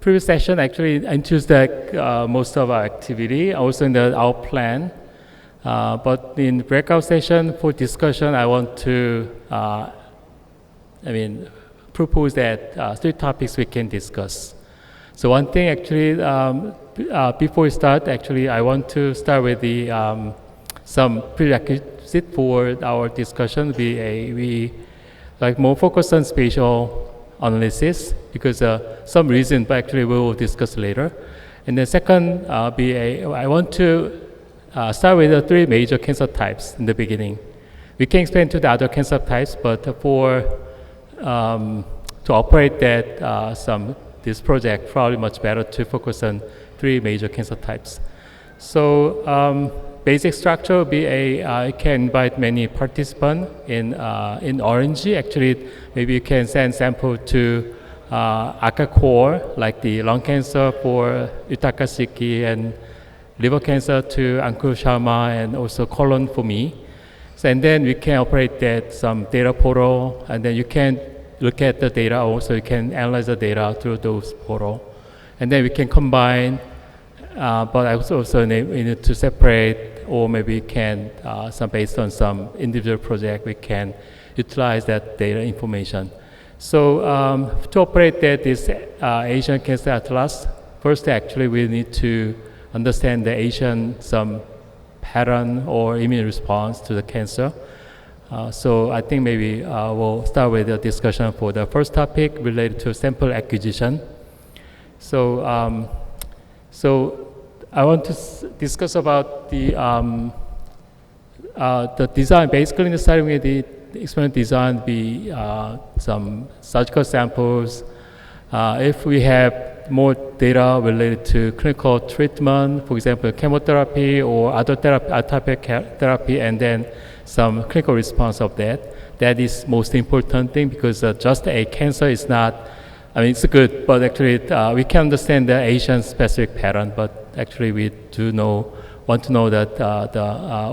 previous session actually introduced most of our activity, also in our plan. But in breakout session for discussion, I want to, propose that 3 topics we can discuss. So one thing actually, before we start, actually, I want to start with the some prerequisite for our discussion. We like more focus on spatial analysis because some reason, but actually we will discuss later. And the second, I want to start with the 3 major cancer types in the beginning. We can explain to the other cancer types, but for to operate this project, probably much better to focus on 3 major cancer types. So basic structure will be I can invite many participants in orange. Actually, maybe you can send sample to ACA core, like the lung cancer for Yutaka Shiki, and liver cancer to Ankur Sharma, and also colon for me. So, and then we can operate that some data portal, and then you can look at the data also. You can analyze the data through those portal, and then we can combine. But I also need to separate, or maybe can based on some individual project, we can utilize that data information. So to operate this Asian Cancer Atlas, first actually we need to understand the Asian some pattern or immune response to the cancer. So I think maybe we'll start with a discussion for the first topic related to sample acquisition. So I want to discuss about the design. Basically, starting with the experiment design, be some surgical samples. If we have more data related to clinical treatment, for example, chemotherapy or other atopic therapy, and then some clinical response of that is most important thing, because just a cancer is not, it's good, but actually we can understand the Asian specific pattern, but actually we want to know that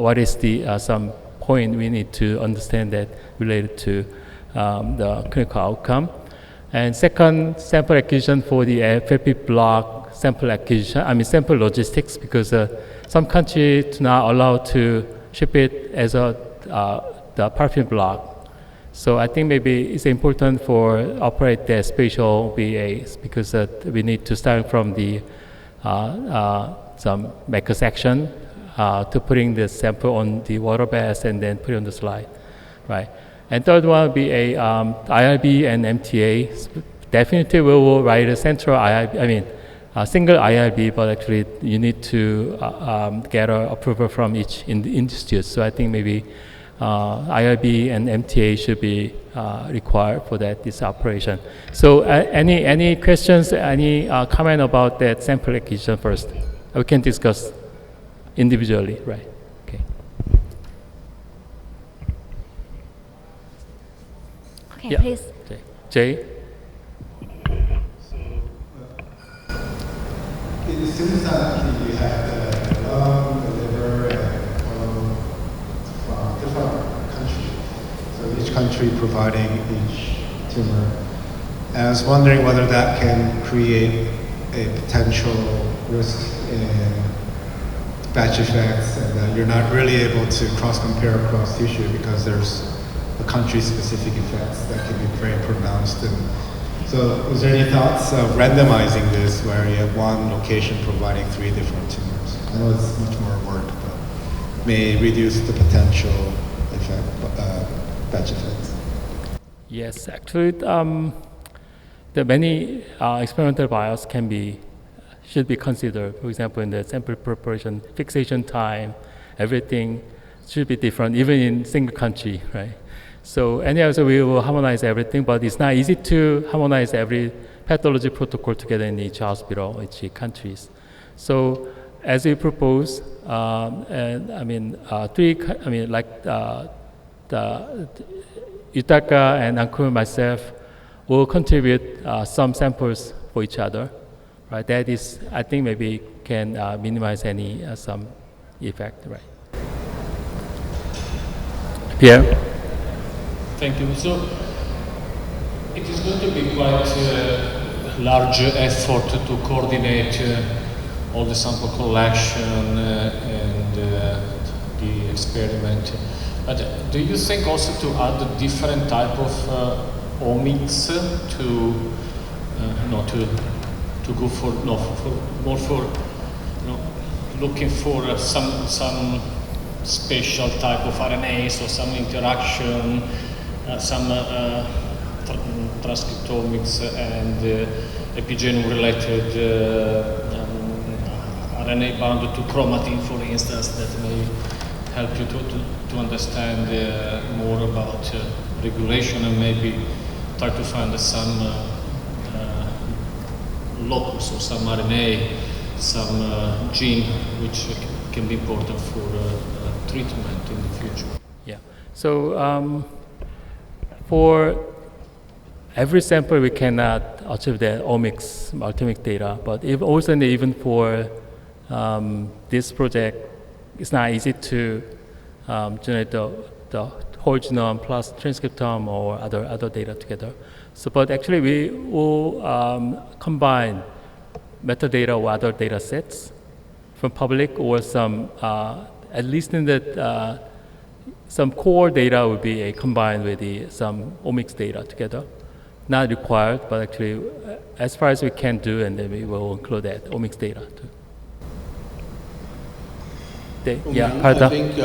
what is the some point we need to understand that related to the clinical outcome. And second, sample acquisition for the FFP block sample acquisition, sample logistics, because some countries do not allow to ship it as the parfum block. So I think maybe it's important for operate the spatial BAs, because we need to start from the some macro section to putting the sample on the water bath and then put it on the slide, right? And third one will be a IRB and MTA. Definitely we will write a central IRB, a single IRB, but actually you need to get an approval from each institute. So I think maybe IRB and MTA should be required for this operation. So any questions, any comment about that sample acquisition first? We can discuss individually, right? Okay. Okay, yeah. Please. Jay? It seems that you have the lung, the liver, and colon from different countries. So each country providing each tumor. I was wondering whether that can create a potential risk in batch effects, and that you're not really able to cross-compare across tissue because there's a country-specific effects that can be very pronounced. And so is there any thoughts of randomizing this where you have one location providing 3 different tumors? I know it's much more work, but may reduce the potential effect, batch effects. Yes, actually, the many experimental bias should be considered. For example, in the sample preparation, fixation time, everything should be different, even in single country, right? So anyhow, we will harmonize everything, but it's not easy to harmonize every pathology protocol together in each hospital, each countries. So as we propose, Yutaka and Ankur and myself will contribute some samples for each other, right? That is, I think maybe can minimize any some effect, right? Pierre? Thank you. So it is going to be quite large effort to coordinate all the sample collection and the experiment. But do you think also to add a different type of omics to go for looking for some special type of RNAs or some interaction, some transcriptomics and epigenome-related RNA bound to chromatin, for instance, that may help you to understand more about regulation and maybe try to find some locus or some RNA, some gene which can be important for treatment in the future. Yeah. So for every sample, we cannot achieve the omics, multiomic data. But even for this project, it's not easy to generate the whole genome plus transcriptome or other data together. So, but actually, we will combine metadata or other data sets from public or some, at least in the some core data will be combined with some omics data together. Not required, but actually, as far as we can do, and then we will include that omics data too. I think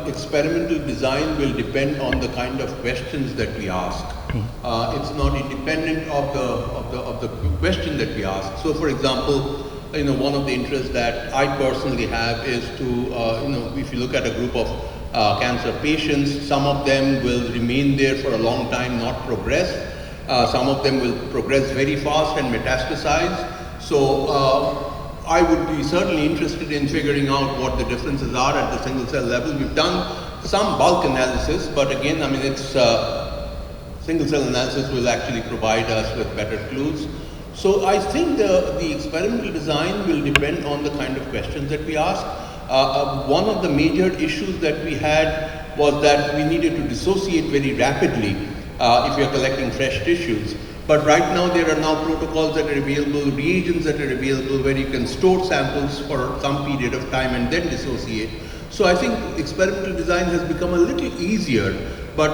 experimental design will depend on the kind of questions that we ask. It's not independent of the question that we ask. So, for example, one of the interests that I personally have is to, if you look at a group of cancer patients, some of them will remain there for a long time, not progress. Some of them will progress very fast and metastasize. So I would be certainly interested in figuring out what the differences are at the single cell level. We've done some bulk analysis, but again, I mean, it's single cell analysis will actually provide us with better clues. So I think the experimental design will depend on the kind of questions that we ask. One of the major issues that we had was that we needed to dissociate very rapidly if we are collecting fresh tissues. But right now there are now protocols that are available, reagents that are available where you can store samples for some period of time and then dissociate. So I think experimental design has become a little easier, but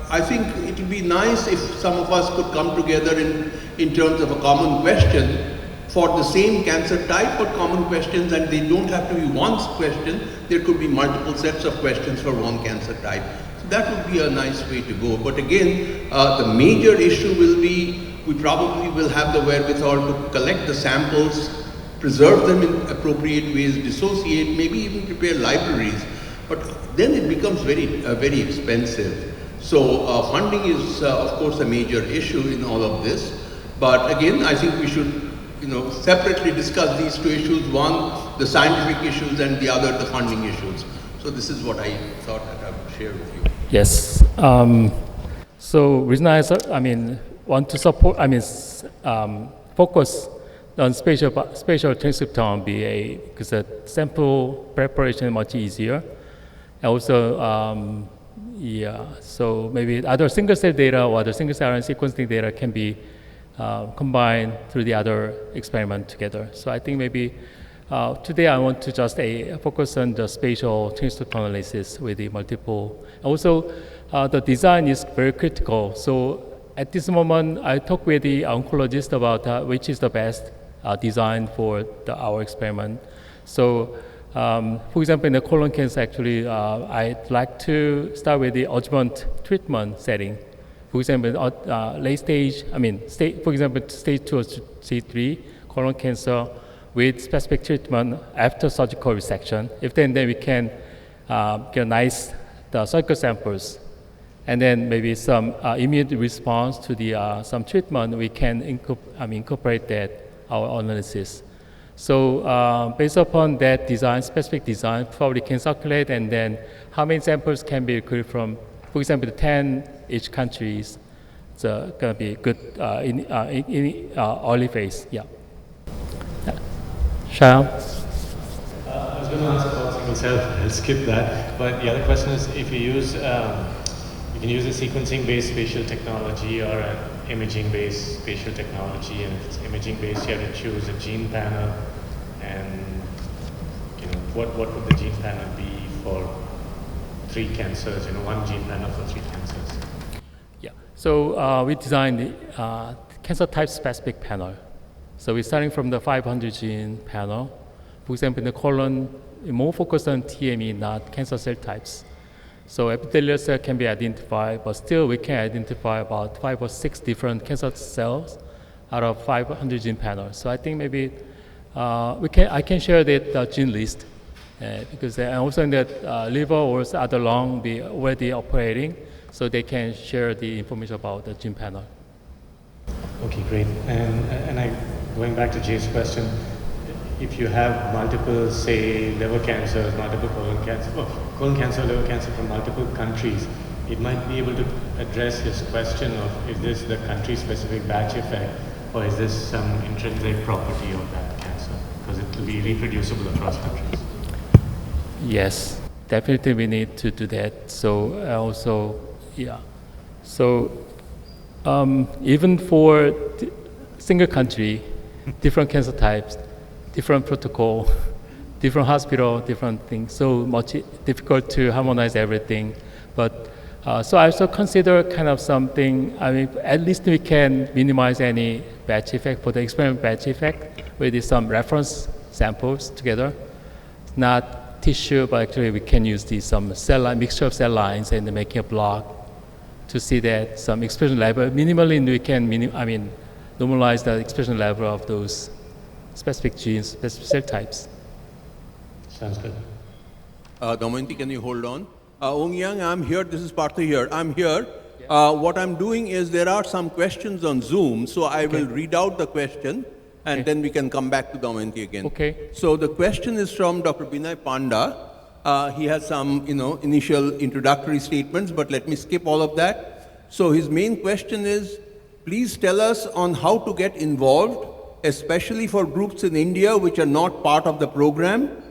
I think it would be nice if some of us could come together in terms of a common question for the same cancer type, but common questions, and they don't have to be one question. There could be multiple sets of questions for one cancer type. That would be a nice way to go. But again, the major issue will be, we probably will have the wherewithal to collect the samples, preserve them in appropriate ways, dissociate, maybe even prepare libraries. But then it becomes very expensive. So funding is, of course, a major issue in all of this. But again, I think we should separately discuss these two issues. One, the scientific issues, and the other, the funding issues. So this is what I thought that I would share with you. Yes. So reason I want to support, focus on spatial transcriptome because the sample preparation is much easier. And also, so maybe other single cell data or other single cell RNA sequencing data can be combined through the other experiment together. So I think maybe today I want to just focus on the spatial transcriptome analysis with the multiple. Also, the design is very critical. So at this moment, I talk with the oncologist about which is the best design for our experiment. So, for example, in the colon cancer, actually, I'd like to start with the adjuvant treatment setting. For example, late stage, for example, stage 2 or stage 3 colon cancer with specific treatment after surgical resection. If then we can get the surgical samples, and then maybe some immune response to the some treatment, we can incorporate that our analysis. So based upon that design, specific design, probably can circulate, and then how many samples can be recruited from, for example, 10 each countries. It's going to be good in early phase. Yeah. Shao? I was going to ask about single cell. I'll skip that. But the other question is, if you use, you can use a sequencing-based spatial technology or a imaging-based spatial technology, and if it's imaging-based, you have to choose a gene panel, and what would the gene panel be for 3 cancers? One gene panel for 3 cancers. Yeah. So we designed the cancer type specific panel. So we're starting from the 500 gene panel. For example, in the colon, more focused on TME, not cancer cell types. So epithelial cell can be identified, but still we can identify about 5 or 6 different cancer cells out of 500 gene panels. So I think maybe I can share the gene list because also in the liver or other lung be already operating, so they can share the information about the gene panel. Okay, great. And going back to Jay's question, if you have multiple, say, liver cancers, multiple colon cancer, liver cancer from multiple countries, it might be able to address his question of, is this the country-specific batch effect, or is this some intrinsic property of that cancer? Because it will be reproducible across countries. Yes, definitely we need to do that. So also, yeah. So even for single country, different cancer types, different protocol, different hospital, different things. So much difficult to harmonize everything. But so I also consider kind of something. I mean, at least we can minimize any batch effect for the experiment batch effect with some reference samples together. Not tissue, but actually we can use some cell line, mixture of cell lines and making a block to see that some expression level. Minimally, we can normalize the expression level of those specific genes, specific cell types. Sounds good. Damayanti, can you hold on? Woong-Yang, I'm here. This is Partha here. I'm here. Yeah. What I'm doing is there are some questions on Zoom, so I will read out the question, and then we can come back to Damayanti again. Okay. So the question is from Dr. Binay Panda. He has some, initial introductory statements, but let me skip all of that. So his main question is, please tell us on how to get involved, especially for groups in India which are not part of the program.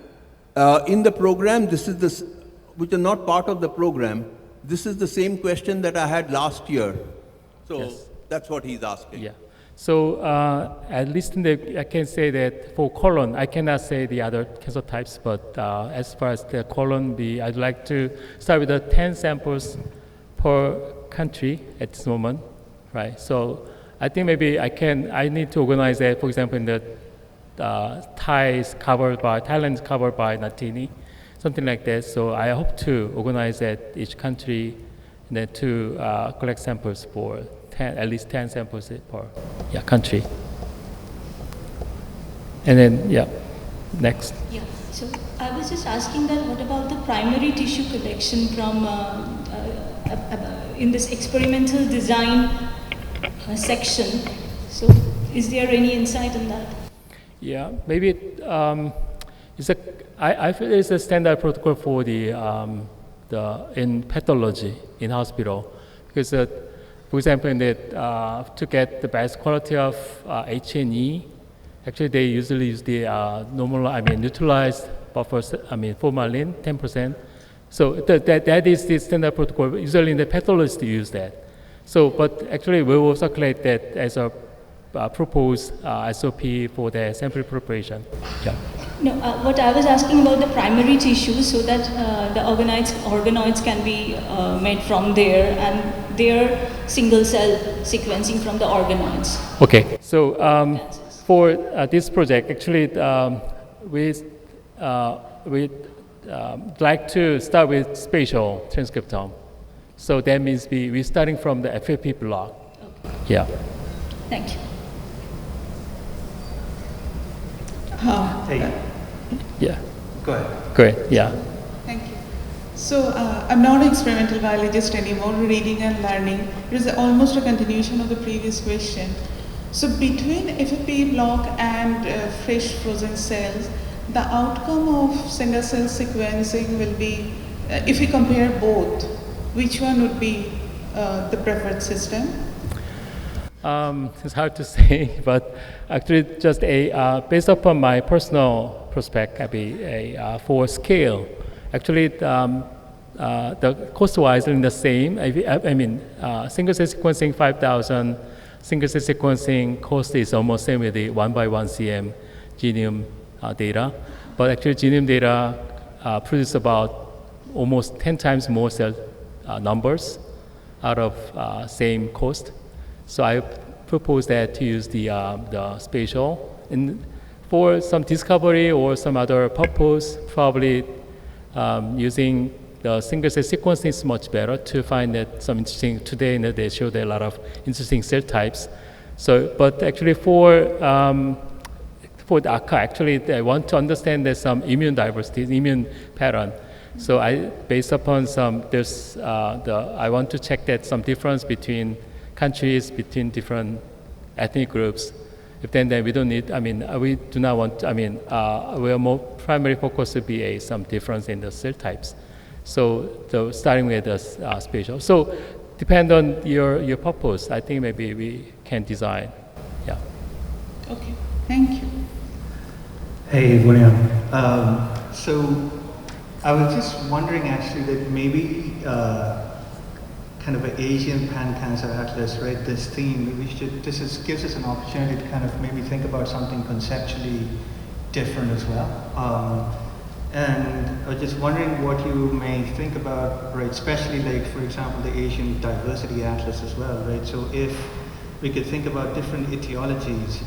In the program, which are not part of the program, this is the same question that I had last year. So that's what he's asking. Yeah. So at least I can say that for colon, I cannot say the other cancer types, but as far as the colon, I'd like to start with the 10 samples per country at this moment, right? So I think maybe I need to organize that, for example, in the Thailand is covered by Natini, something like that. So I hope to organize that each country and then to collect samples for at least 10 samples per country. And then, next. Yeah, so I was just asking that what about the primary tissue collection from in this experimental design section? So is there any insight on that? Yeah, maybe I feel it's a standard protocol for in pathology in hospital, because for example, to get the best quality of HCA, actually they usually use the neutralized buffers, formalin, 10%. So that is the standard protocol. Usually in the pathologists use that. So, but actually we will circulate that as a proposed SOP for the sample preparation. Yeah. No, what I was asking about the primary tissues, so that the organoids can be made from there, and their single cell sequencing from the organoids. Okay, so for this project, actually, we'd like to start with spatial transcriptome. So that means we're starting from the FFP block. Okay. Yeah. Thank you. Yeah. Go ahead. Great. Yeah. Thank you. So I'm not an experimental biologist anymore. Reading and learning. It is almost a continuation of the previous question. So between FFP block and fresh frozen cells, the outcome of single cell sequencing will be, if we compare both, which one would be the preferred system? It's hard to say, but actually, just based upon my personal perspective, for scale, actually, the cost-wise are the same. Single cell sequencing 5,000 single-cell sequencing cost is almost same with the 1/1 cm genome data, but actually genome data produce about almost 10 times more cell numbers out of same cost. So I propose that to use the spatial. And for some discovery or some other purpose, probably using the single-cell sequencing is much better to find that some interesting, today they showed a lot of interesting cell types. So, but actually for the ACA, actually I want to understand there's some immune diversity, immune pattern. So based upon some, I want to check that some difference between countries, between different ethnic groups. If then we don't need, we do not want, we are more primary focus to be some difference in the cell types. So starting with the spatial. So depend on your purpose. I think maybe we can design. Yeah. Okay, thank you. Hey, Woong-Yang. So I was just wondering actually that maybe kind of an Asian pan-cancer atlas, right? This theme, gives us an opportunity to kind of maybe think about something conceptually different as well. And I was just wondering what you may think about, right? Especially like, for example, the Asian diversity atlas as well, right? So if we could think about different etiologies,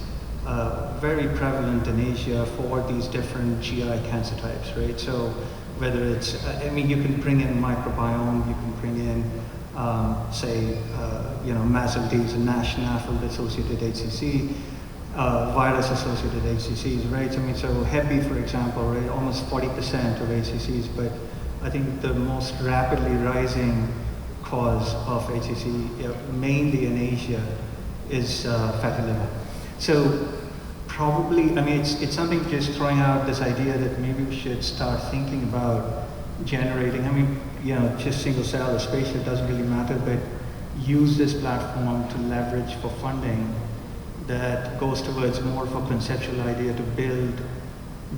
very prevalent in Asia for these different GI cancer types, right? So whether it's, you can bring in microbiome, you can bring in, Mazel disease and NASH, NAFLD-associated HCC, virus-associated HCCs, right? So Hep B, for example, right, almost 40% of HCCs, but I think the most rapidly rising cause of HCC, mainly in Asia, is fatty liver. So probably, it's something just throwing out this idea that maybe we should start thinking about generating, just single cell or spatial doesn't really matter, but use this platform to leverage for funding that goes towards more of a conceptual idea to build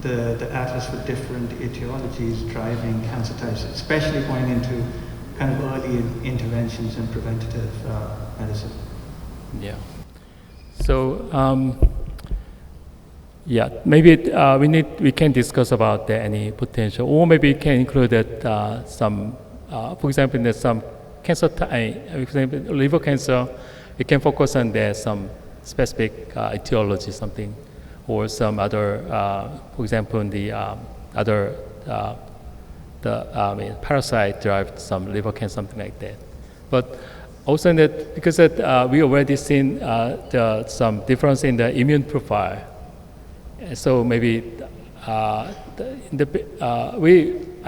the atlas for different etiologies driving cancer types, especially going into kind of early interventions and preventative medicine. Yeah. So maybe we can discuss about any potential, or maybe we can include that some, for example, there's some cancer, for example, liver cancer, we can focus on some specific etiology, something, or some other, for example, in the parasite derived some liver cancer, something like that. But also in that, because we already seen some difference in the immune profile. So maybe I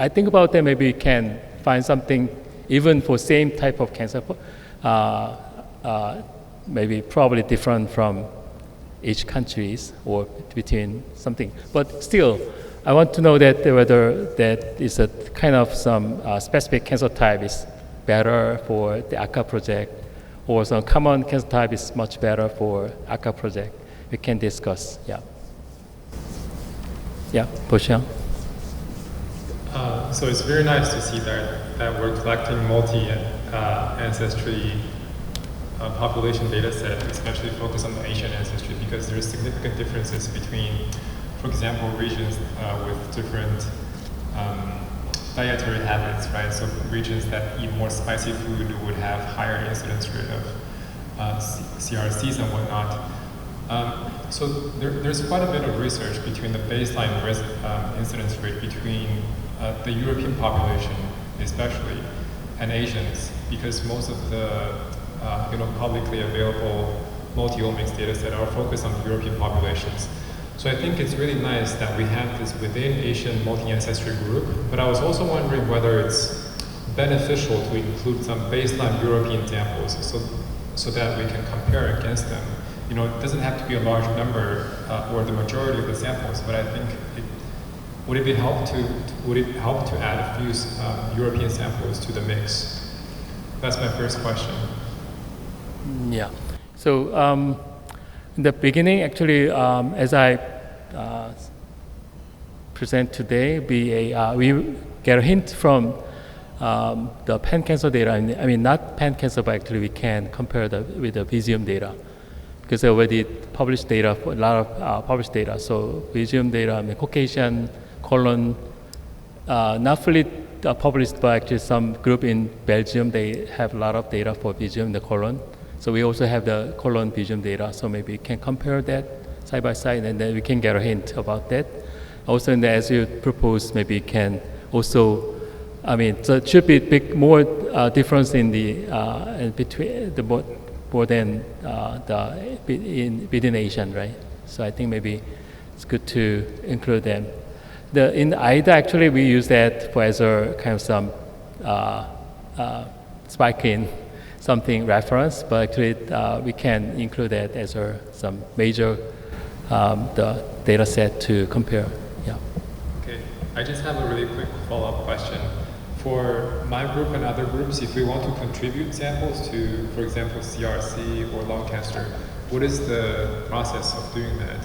think about that, maybe we can find something even for same type of cancer, maybe probably different from each countries or between something. But still, I want to know that whether that is a kind of some specific cancer type is better for the ACA project, or some common cancer type is much better for ACA project. We can discuss. Yeah. Yeah, Woong-Yang. So it's very nice to see that we're collecting multi-ancestry population data set, especially focused on the Asian ancestry, because there's significant differences between, for example, regions with different dietary habits, right? So regions that eat more spicy food would have higher incidence rate of CRCs and whatnot. So there's quite a bit of research between the baseline incidence rate between the European population, especially, and Asians, because most of the publicly available multi-omics data set are focused on European populations. So I think it's really nice that we have this within Asian multi-ancestry group, but I was also wondering whether it's beneficial to include some baseline European samples so that we can compare against them. It doesn't have to be a large number or the majority of the samples, but I think would it help to add a few European samples to the mix? That's my first question. Yeah. So in the beginning, actually, as I present today, we get a hint from the pan-cancer data. Not pan-cancer, but actually we can compare with the Visium data. because they already published data, for a lot of published data. So Belgium data, I mean, Caucasian, colon, not fully published, but actually some group in Belgium, they have a lot of data for Belgium, the colon. So we also have the colon Belgium data, so maybe we can compare that side by side, and then we can get a hint about that. Also, as you propose, maybe can also, I mean, so it should be more difference in the in between the more than within Asian, right? So I think maybe it's good to include them. In AIDA, actually, we use that for as a kind of some spike in something reference, but actually we can include that as some major the data set to compare. Yeah. Okay, I just have a really quick follow-up question. For my group and other groups, if we want to contribute samples to, for example, CRC or lung cancer, what is the process of doing that?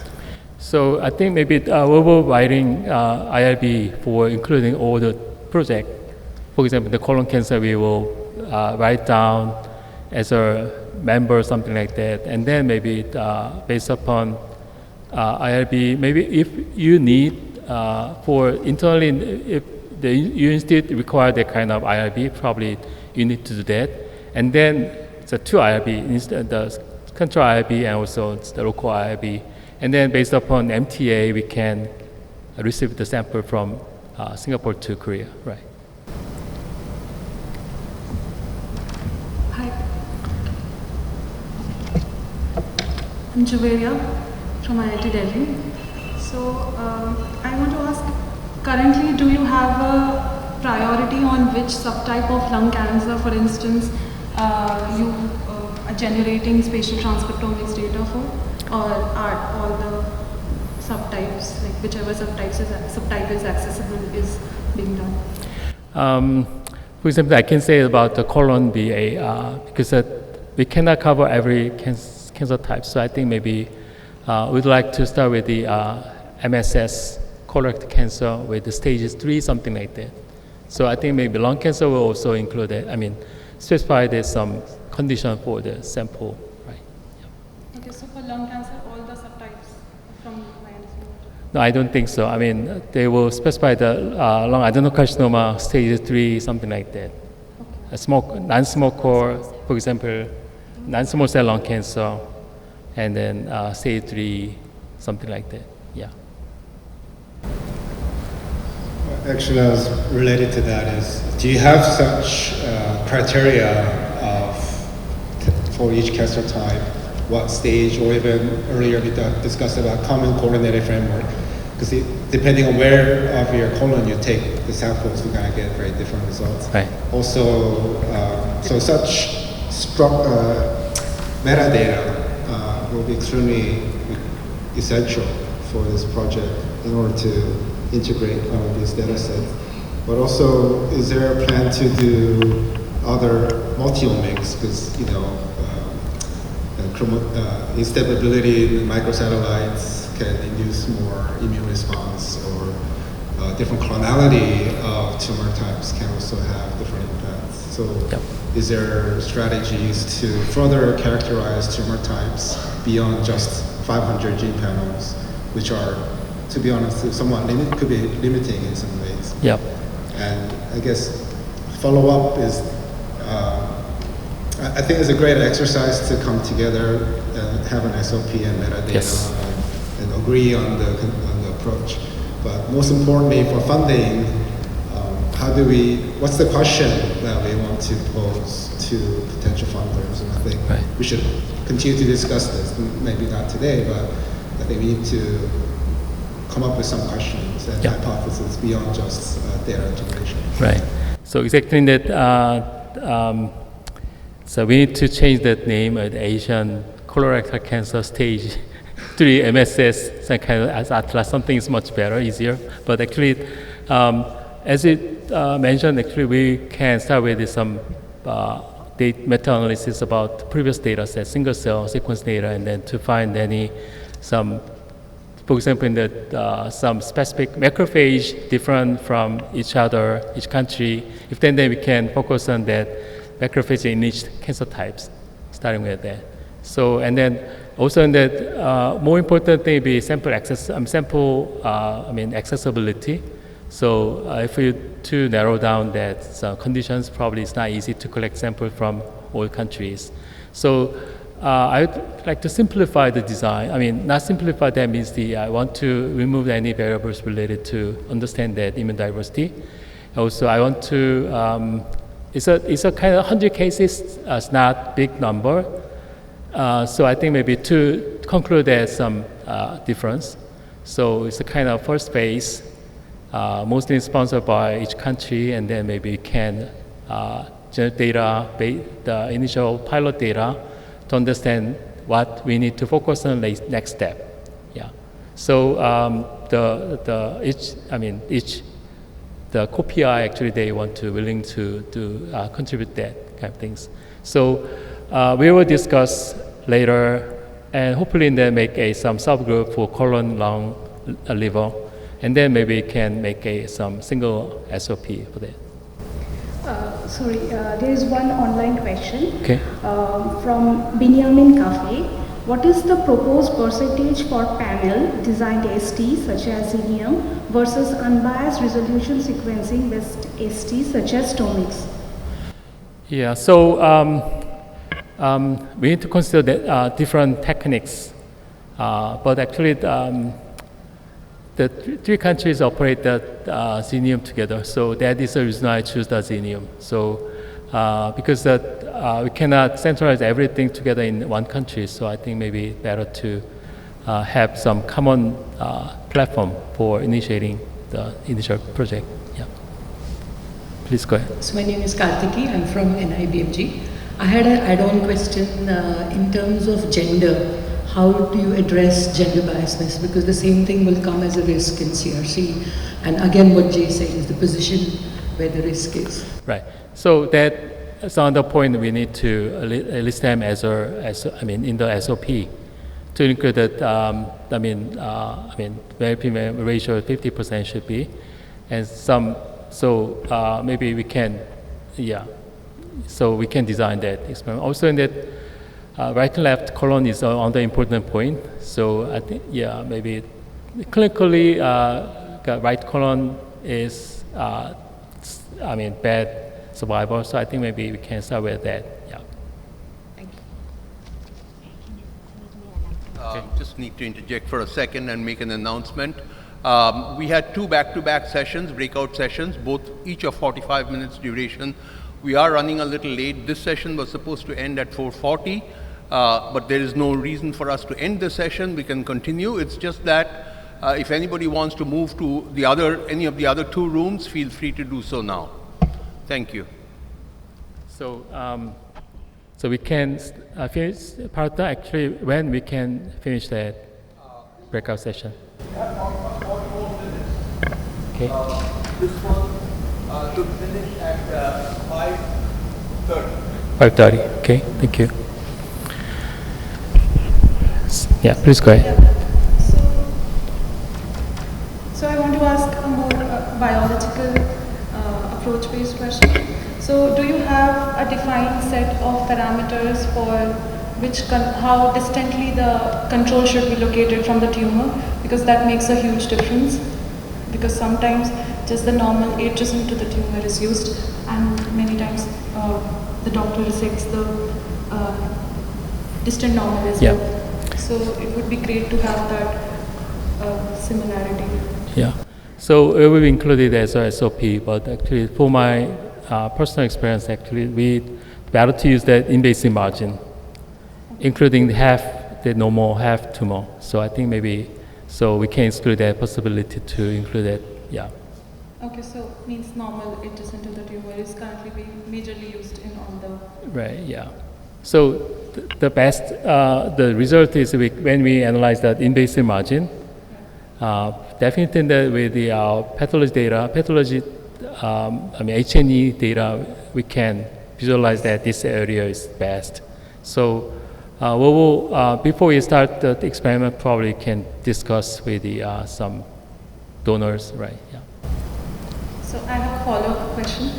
So I think maybe we will writing IRB for including all the project. For example, the colon cancer, we will write down as a member, something like that, and then maybe based upon IRB, maybe if you need for internally, if the institute require that kind of IRB, probably you need to do that. And then the two IRB, the control IRB and also the local IRB. And then based upon MTA, we can receive the sample from Singapore to Korea, right? Hi. I'm Juveria from IIT Delhi. So I want to ask, currently do you have a priority on which subtype of lung cancer, for instance, you are generating spatial transcriptomics data for? Or are all the subtypes, like whichever subtype is accessible, is being done? For example, I can say about the colon BA, because we cannot cover every cancer type. So I think maybe we'd like to start with the MSS colorectal cancer with the stages 3, something like that. So I think maybe lung cancer will also include it. I mean, specify there's some condition for the sample. Okay, so for lung cancer, all the subtypes from my understanding? No, I don't think so. I mean, they will specify the lung adenocarcinoma stage 3, something like that. Okay. Non-small core, for example, non-small cell lung cancer, and then stage 3, something like that. Yeah. Actually, I was related to that is, do you have such criteria for each cancer type? What stage, or even earlier we discussed about common coordinated framework, because depending on where of your colon you take the samples, we're going to get very different results. Right. Also, so such metadata will be extremely essential for this project in order to integrate all of these data sets. But also, is there a plan to do other multi-omics, because, you know, instability in microsatellites can induce more immune response, or different clonality of tumor types can also have different impacts. So is there strategies to further characterize tumor types beyond just 500 gene panels, which are, to be honest, somewhat could be limiting in some ways? Yep. And I guess follow-up is, I think it's a great exercise to come together and have an SOP and metadata and agree on the approach. But most importantly, for funding, what's the question that we want to pose to potential funders? And I think we should continue to discuss this, maybe not today, but I think we need to come up with some questions and hypotheses beyond just data generation. Right. So exactly that. So we need to change that name of the Asian colorectal cancer stage 3 MSS, some kind of as Atlas. Something is much better, easier. But actually, as it mentioned, actually we can start with some meta-analysis about previous data sets, single cell sequence data, and then to find for example, in the some specific macrophage different from each other, each country. If then we can focus on that macrophage in each cancer types, starting with that. So, and then Also, in that, more important thing be sample accessibility. So if you to narrow down that conditions, probably it's not easy to collect sample from all countries. So I would like to simplify the design. I mean, not simplify that means I want to remove any variables related to understand that immune diversity. Also, I want to, it's a kind of 100 cases, it's not big number. So I think maybe to conclude there's some difference. So it's a kind of first phase, mostly sponsored by each country, and then maybe can generate data, the initial pilot data, to understand what we need to focus on next step. Yeah. So the co-PI actually they want to willing to contribute that kind of things. So we will discuss later, and hopefully then make some subgroup for colon, lung, liver, and then maybe can make some single SOP for that. There is one online question Okay. from Binyamin Cafe. What is the proposed percentage for panel designed ST such as Xenium versus unbiased resolution sequencing based ST such as Stomix? Yeah, so we need to consider that, different techniques, but actually the three countries operate the Xenium together, so that is the reason I choose the Xenium. So because we cannot centralize everything together in one country, so I think maybe better to have some common platform for initiating the initial project. Yeah. Please go ahead. So my name is Karthiki, I'm from NIBMG. I had an add-on question in terms of gender. How do you address gender biasness? Because the same thing will come as a risk in CRC. And again, what Jay said is the position where the risk is. Right. So that's another point we need to list them in the SOP to include that. Male female ratio 50% should be, and some. So maybe we can, yeah. So we can design that experiment. Also in that, right and left colon is another important point. So I think, yeah, maybe clinically, right colon is, bad survival. So I think maybe we can start with that. Yeah. Thank you. Just need to interject for a second and make an announcement. We had two back-to-back sessions, breakout sessions, each of 45 minutes duration. We are running a little late. This session was supposed to end at 4:40, but there is no reason for us to end the session. We can continue. It's just that if anybody wants to move to any of the other two rooms, feel free to do so now. Thank you. So, so we can finish Partha, actually when we can finish that breakout session. Okay. This one to finish at 5:30. 5:30. Okay. Thank you. Yeah. Please go ahead. So I want to ask a more biological approach-based question. So do you have a defined set of parameters for how distantly the control should be located from the tumor? Because that makes a huge difference. Because sometimes just the normal adjacent to the tumor is used, and many times the doctor resects the distant normal as well. So it would be great to have that similarity. Yeah. So it will be included as a SOP, but actually for my personal experience, actually we better to use that invasive margin, including half the normal, half tumor. So I think maybe, so we can exclude that possibility to include that, yeah. Okay, so means normal adjacent to the tumor is currently being majorly used in all the... Right, yeah. So the best, the result is when we analyze that invasive margin, definitely that with the pathology data, H&E data, we can visualize that this area is best. So we will, before we start the experiment, probably can discuss with the, some donors, right? Yeah. So I have a follow-up question,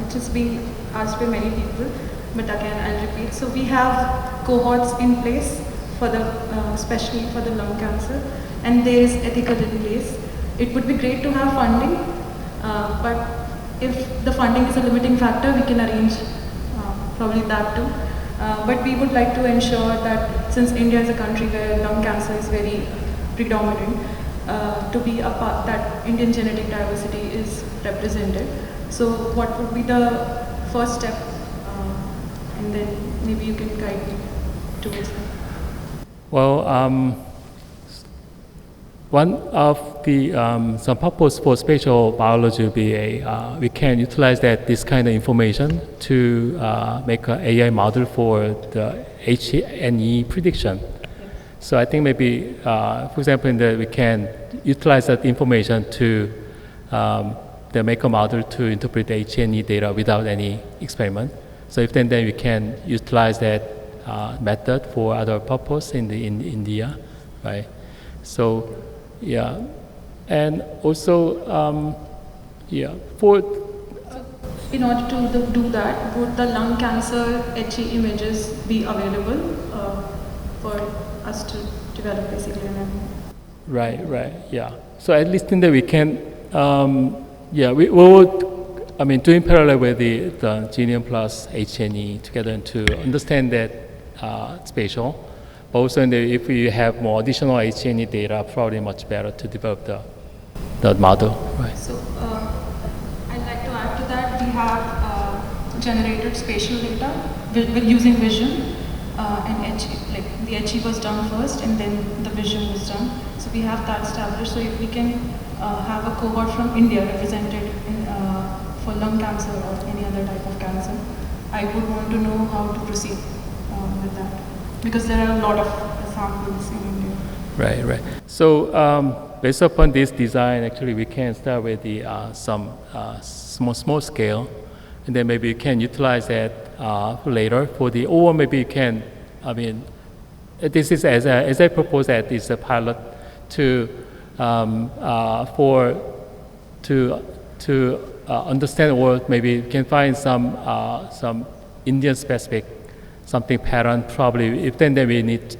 which is being asked by many people, but again I'll repeat. So we have cohorts in place for the, especially for the lung cancer, and there is ethical in place. It would be great to have funding, but if the funding is a limiting factor, we can arrange probably that too. But we would like to ensure that since India is a country where lung cancer is very predominant, to be a part that Indian genetic diversity is represented. So what would be the first step? And then maybe you can guide me towards that. Well, one of the some purpose for spatial biology will be we can utilize this kind of information to make an AI model for the HCA prediction. So I think maybe, for example, we can utilize that information to make a model to interpret the HCA data without any experiment. So if then we can utilize that method for other purpose in India, right? So yeah, and also in order to do that, would the lung cancer HE images be available for us to develop basically an MMO? Right, yeah. So at least in that we can, we would, do in parallel with the genome plus HNE together to understand that spatial. Also, if we have more additional HNE data, probably much better to develop the model. Right. So I'd like to add to that. We have generated spatial data using vision and HE. Like the HE was done first, and then the vision was done. So we have that established. So if we can have a cohort from India represented for lung cancer or any other type of cancer, I would want to know how to proceed with that, because there are a lot of samples in India. Right. So based upon this design, actually we can start with the some small scale, and then maybe you can utilize that later for the, or maybe you can, this is as I propose that is a pilot to understand, or maybe you can find some Indian specific something pattern probably. If then we need,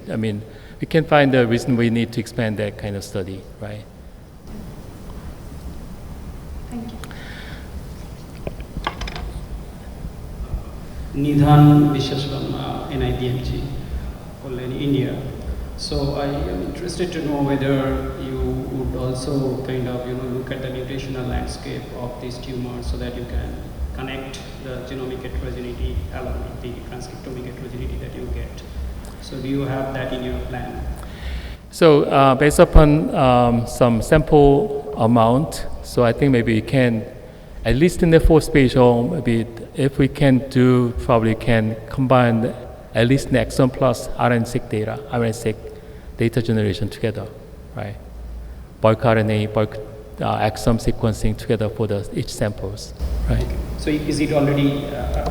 we can find the reason we need to expand that kind of study, right? Thank you. Nidhan Vishwas from NIBMG, Kolkata, India. So I am interested to know whether you would also kind of look at the mutational landscape of these tumors so that you can connect the genomic heterogeneity along with the transcriptomic heterogeneity that you get. So do you have that in your plan? So based upon some sample amount, so I think maybe we can, at least in the fourth spatial, maybe if we can do, probably can combine at least the exome plus RNA-seq data generation together, right? Bulk RNA, bulk exome sequencing together for each samples, right? Okay. So is it already,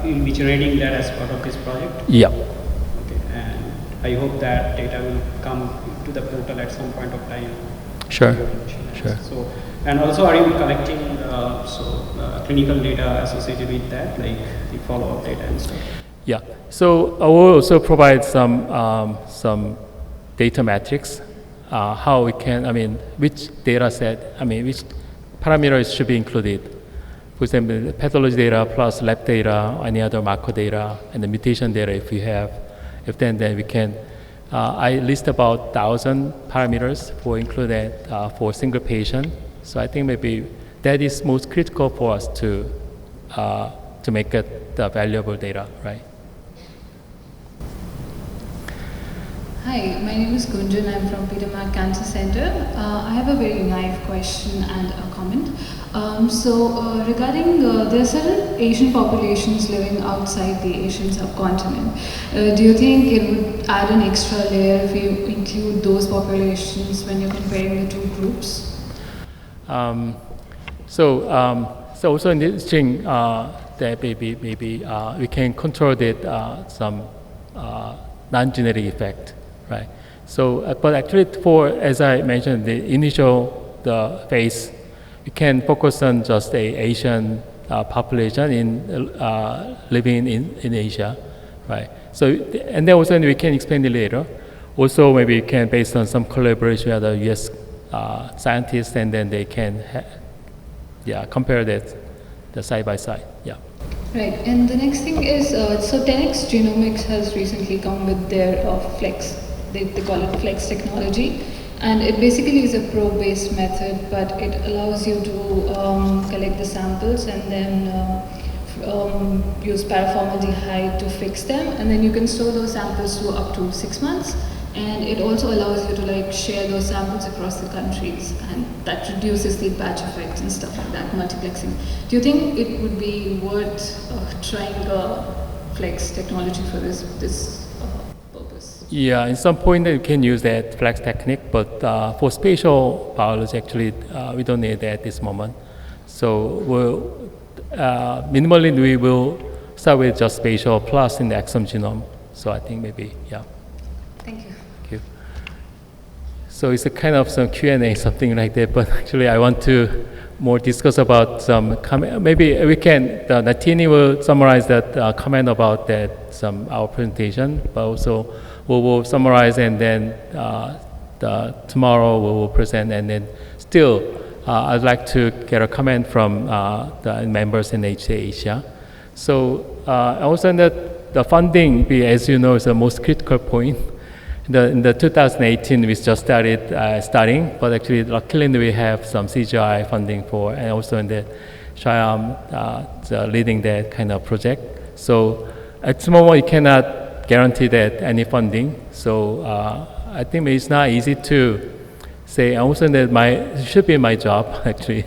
you'll be generating that as part of this project? Yeah. Okay, and I hope that data will come to the portal at some point of time. Sure. So, and also are you collecting clinical data associated with that, like the follow-up data and stuff? Yeah, so I will also provide some data metrics, how we can, which data set, which parameters should be included. For example, the pathology data plus lab data, any other marker data, and the mutation data if you have. If then we can, I list about 1,000 parameters for included for a single patient. So I think maybe that is most critical for us to make it the valuable data, right? Hi, my name is Gunjan. I'm from Peter Mac Cancer Center. I have a very naive question and a comment. Regarding, there are certain Asian populations living outside the Asian subcontinent. Do you think it would add an extra layer if you include those populations when you're comparing the two groups? So also in this thing, that maybe we can control that some non-genetic effect, right? So, but actually, as I mentioned, the initial phase, we can focus on just the Asian population living in Asia, right? So, and then also we can expand it later. Also, maybe you can, based on some collaboration with other US scientists, and then they can compare that the side by side. Yeah. Right, and the next thing is, so 10x Genomics has recently come with their Flex, they call it Flex technology, and it basically is a probe-based method, but it allows you to collect the samples and then use paraformaldehyde to fix them, and then you can store those samples for up to 6 months. And it also allows you to like share those samples across the countries, and that reduces the batch effect and stuff like that, multiplexing. Do you think it would be worth trying Flex technology for this purpose? Yeah, in some point you can use that Flex technique, but for spatial biology, actually, we don't need that at this moment. So minimally we will start with just spatial plus in the exome genome. So I think maybe, yeah. Thank you. So it's a kind of some Q&A, something like that, but actually I want to more discuss about some maybe we can, Natini will summarize that comment about that, our presentation, but also we will summarize, and then tomorrow we will present, and then still I'd like to get a comment from the members in HCA Asia. So also that the funding, as you know, is the most critical point. In the 2018, we just starting, but actually, luckily, we have some CGI funding for, and also in the Shyam leading that kind of project. So at the moment, you cannot guarantee that any funding. So I think it's not easy to say. Also, that it should be my job actually,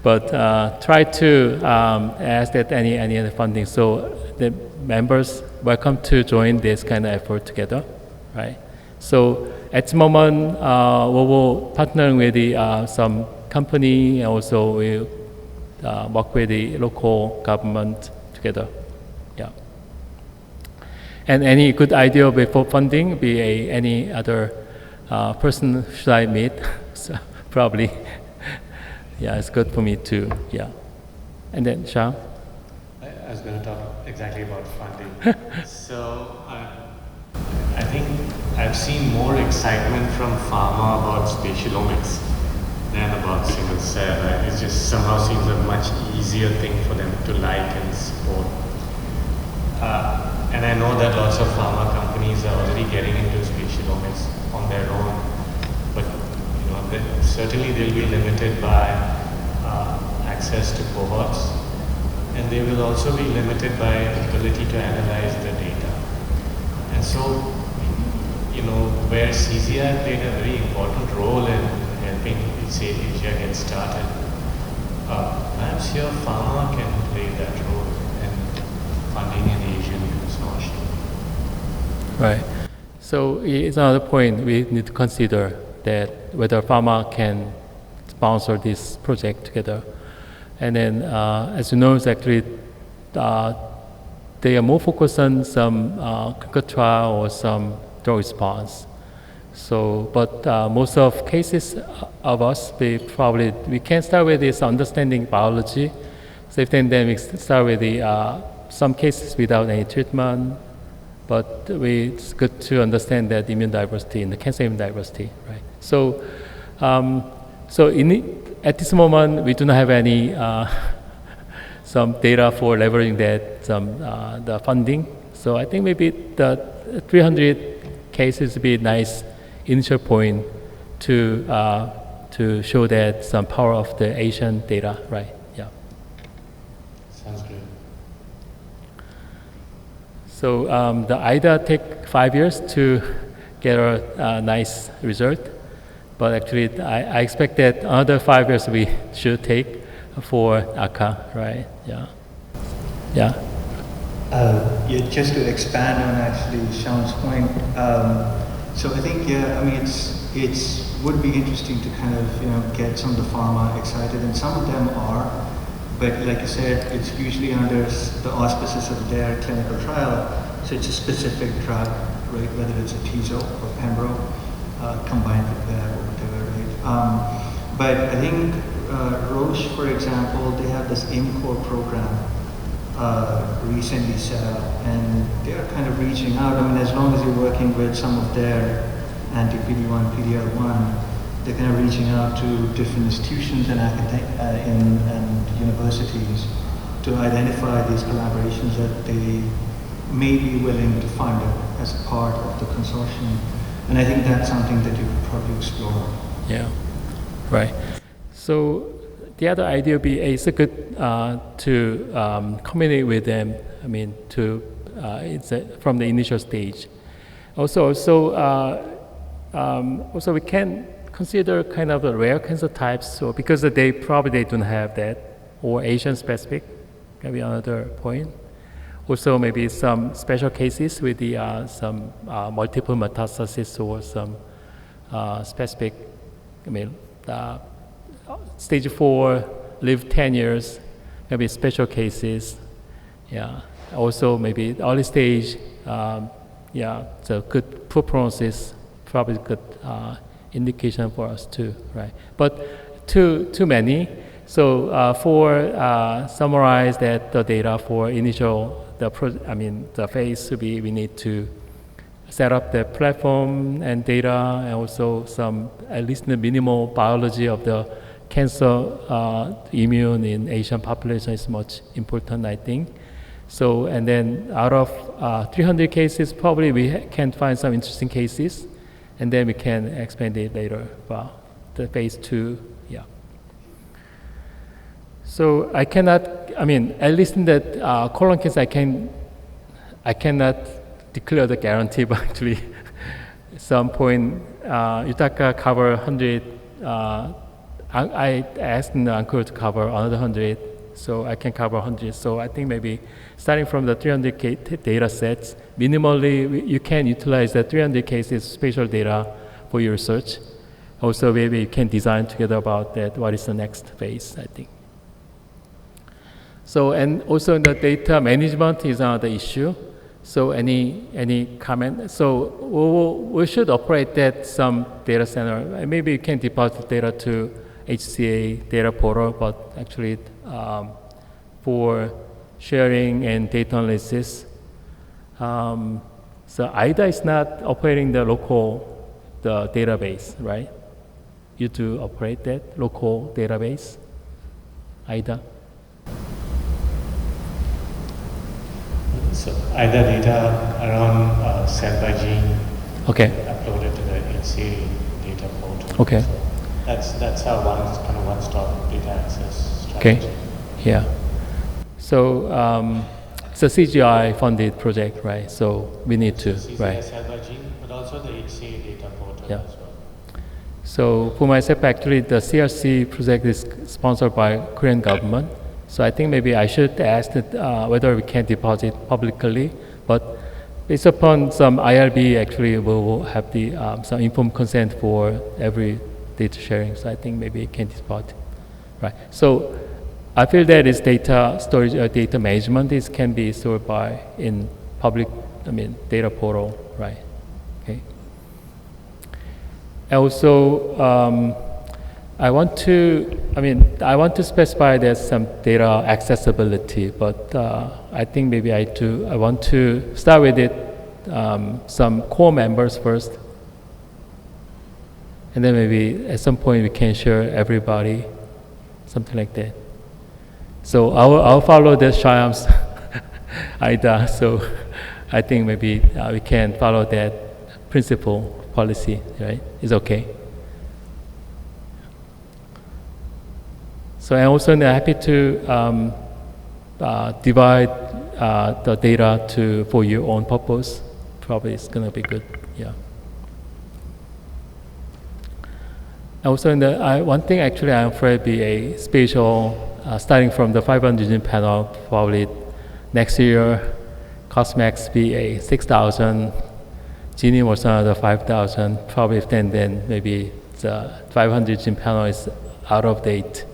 but try to ask that any other funding. So the members welcome to join this kind of effort together. Right. So at the moment, we will partner with some company, and also we work with the local government together. Yeah. And any good idea before funding, any other person should I meet? So probably. Yeah, it's good for me too. Yeah. And then Shah. I was going to talk exactly about funding. So. I think I've seen more excitement from pharma about spatialomics than about single cell. It just somehow seems a much easier thing for them to like and support. And I know that lots of pharma companies are already getting into spatialomics on their own, but certainly they'll be limited by access to cohorts, and they will also be limited by ability to analyze the data. And so, where CZI played a very important role in helping, say, Asia get started, perhaps here pharma can play that role in funding an Asian consortium. Right. So it's another point we need to consider, that whether pharma can sponsor this project together. And then, as you know, it's actually they are more focused on some clinical trial or some drug response. So, but most of cases of us, we can start with this understanding biology. So if then we start with some cases without any treatment, but it's good to understand that immune diversity and the cancer immune diversity, right? So, at this moment, we do not have any some data for leveraging that, the funding. So I think maybe the 300 cases would be a nice initial point to show that some power of the Asian data, right? Yeah. Sounds good. So the IDA take 5 years to get a nice result, but actually I expect that another 5 years we should take for ACA, right? Yeah. Yeah. Just to expand on actually Sean's point, so I think it would be interesting to kind of get some of the pharma excited, and some of them are, but like I said, it's usually under the auspices of their clinical trial, so it's a specific drug, right? Whether it's atezo or pembro combined with that or whatever, right? But I think Roche, for example, they have this IMCORE program, recently set up, and they're kind of reaching out. I mean, as long as you're working with some of their anti-PD-1, PD-L1, they're kind of reaching out to different institutions and and universities to identify these collaborations that they may be willing to fund as a part of the consortium. And I think that's something that you could probably explore. Yeah, right. So the other idea would be it's good to communicate with them. I mean, from the initial stage. Also, we can consider kind of the rare cancer types. So because they probably don't have that, or Asian specific, can be another point. Also, maybe some special cases with some multiple metastasis or some specific. I mean, stage 4, live 10 years, maybe special cases. Yeah. Also, maybe early stage. So good poor prognosis, probably good indication for us too, right? But too many. So summarize that the data for initial. The phase to be, we need to set up the platform and data, and also at least the minimal biology of the cancer immune in Asian population is much important, I think. So, and then out of 300 cases, probably we can find some interesting cases, and then we can expand it later about the phase 2, yeah. So I cannot, at least in that colon cancer, I cannot declare the guarantee, but actually, at some point, Yutaka cover 100. I asked Ankur to cover another 100, so I can cover 100. So I think maybe starting from the 300 data sets, minimally you can utilize the 300 cases spatial data for your research. Also, maybe you can design together about that. What is the next phase? I think. So, and also the data management is another issue. So any comment? So we should operate that some data center. Maybe you can deposit data to HCA data portal, but actually for sharing and data analysis. So IDA is not operating the database, right? You do operate that local database, IDA. So either data around cell by gene, uploaded to the HCA data portal. Okay. So that's our one-stop data access strategy. Okay. Yeah. So it's a CGI funded project, right? So we need to, right? cell by gene, but also the HCA data portal as well. So for myself, actually, the CRC project is sponsored by Korean government. So I think maybe I should ask whether we can deposit publicly, but based upon some IRB, actually we will have the some informed consent for every data sharing. So I think maybe it can deposit, right? So I feel that is data storage or data management can be stored in public, data portal, right? Okay. Also. I want to specify there's some data accessibility, but I think maybe I want to start with it, some core members first, and then maybe at some point we can share everybody, something like that. So I'll follow the Shyam's IDA, so I think maybe we can follow that principle policy, right? It's okay. So I'm also happy to divide the data for your own purpose. Probably it's going to be good, yeah. Also, one thing actually I'm afraid be a spatial, starting from the 500 gene panel, probably next year, Cosmax be a 6,000, Genome was another 5,000, probably then maybe the 500 gene panel is out of date.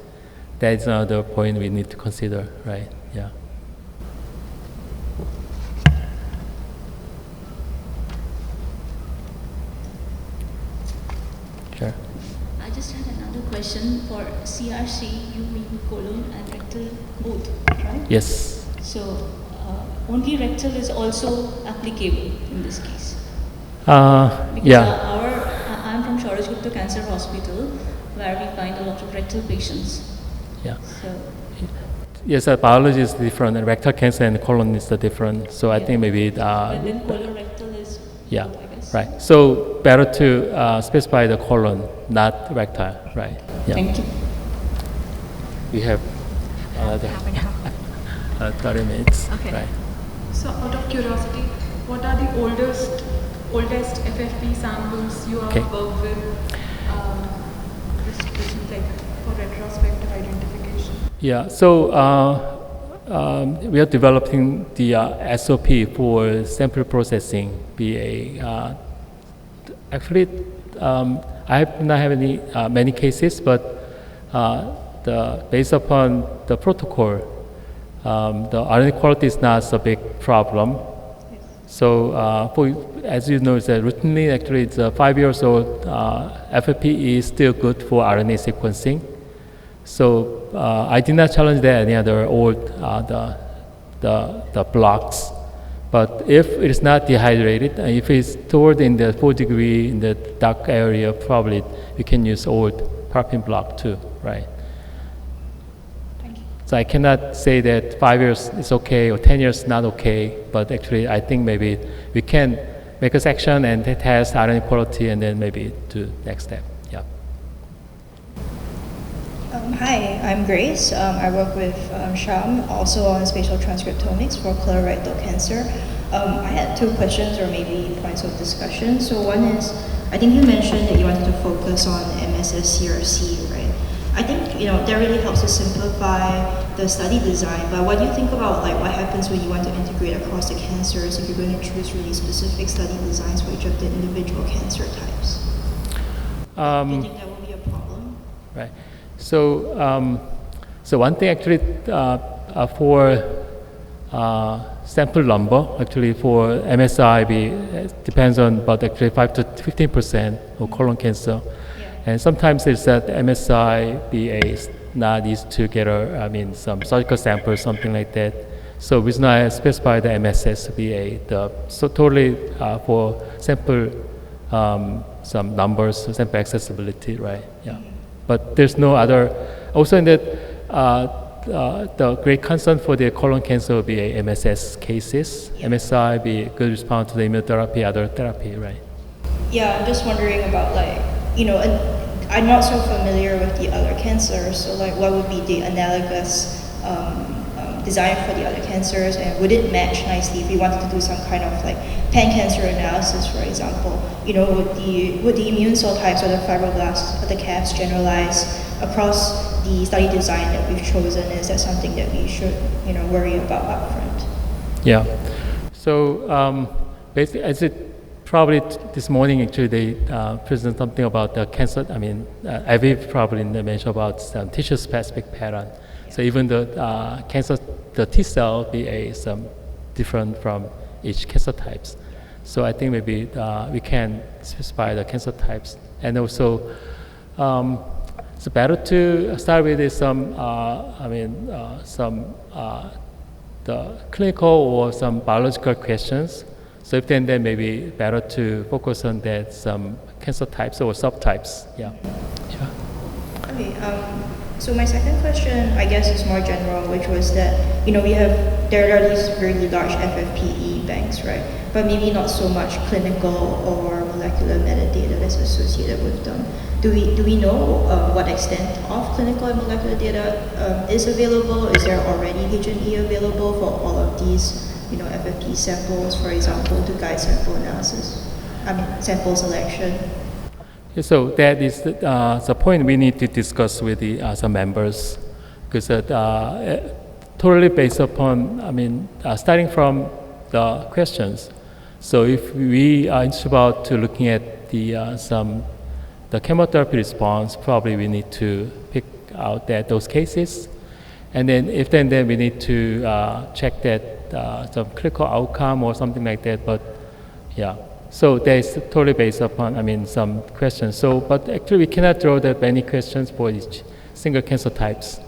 That's another point we need to consider, right? Yeah. Sure. I just had another question for CRC. You mean colon and rectal both, right? Yes. So only rectal is also applicable in this case. I'm from Shoraj Gupta Cancer Hospital, where we find a lot of rectal patients. Yeah. So, yes, biology is different, and rectal cancer and colon is different. So I think maybe. But then colorectal is. Yeah. I guess. Right. So better to specify the colon, not rectal. Right. Yeah. Thank you. We have another 30 minutes. Okay. Right. So out of curiosity, what are the oldest FFP samples you have worked with? This is like for retrospective identification. Yeah. So we are developing the SOP for sample processing. Actually, I have not have many cases, but based upon the protocol, the RNA quality is not a big problem. So, as you know, routinely actually it's 5 years old. FFPE is still good for RNA sequencing. So I did not challenge that any other old the blocks. But if it is not dehydrated, if it's stored in the 4 degree in the dark area, probably we can use old paraffin block too, right? So I cannot say that 5 years is okay or 10 years not okay, but actually I think maybe we can make a section and test RNA quality and then maybe do next step. Yeah. Hi, I'm Grace. I work with Sham, also on spatial transcriptomics for colorectal cancer. I had 2 questions or maybe points of discussion. So one is, I think you mentioned that you wanted to focus on MSS-CRC, right? I think that really helps to simplify the study design, but what do you think about what happens when you want to integrate across the cancers if you're going to choose really specific study designs for each of the individual cancer types? Do you think that will be a problem? Right. So, one thing actually for sample number, actually for MSI, it depends on about actually 5 to 15% of colon cancer. And sometimes it's that MSI BA is not easy to get some surgical sample or something like that. So we not specify the MSS BA. So totally for sample some numbers, sample accessibility, right? Yeah. But there's no other. Also in that the great concern for the colon cancer will be MSS cases. MSI be good response to the immunotherapy, other therapy, right? Yeah, I'm just wondering about I'm not so familiar with the other cancers, so what would be the analogous design for the other cancers, and would it match nicely if we wanted to do some kind of pan-cancer analysis, for example? Would the immune cell types or the fibroblasts or the CAFs generalize across the study design that we've chosen? Is that something that we should worry about upfront? Yeah. So basically, as it probably this morning actually they presented something about the cancer. Aviv probably mentioned about some tissue-specific pattern. So even the cancer, the T cell BA is different from each cancer types. So I think maybe we can specify the cancer types, and also it's better to start with the clinical or some biological questions. So if then maybe better to focus on that some cancer types or subtypes. Yeah. Okay. So my second question, I guess, is more general, which was that there are these really large FFPE banks, right? But maybe not so much clinical or molecular metadata that's associated with them. Do we know what extent of clinical and molecular data is available? Is there already H&E available for all of these FFP samples, for example, to guide sample analysis? Sample selection. So that is the point we need to discuss with some members, because totally based upon, starting from the questions. So if we are interested about looking at the chemotherapy response, probably we need to pick out those cases, and then we need to check that some clinical outcome or something like that. But yeah. So that is totally based upon, some questions. So, but actually we cannot draw that many questions for each single cancer types.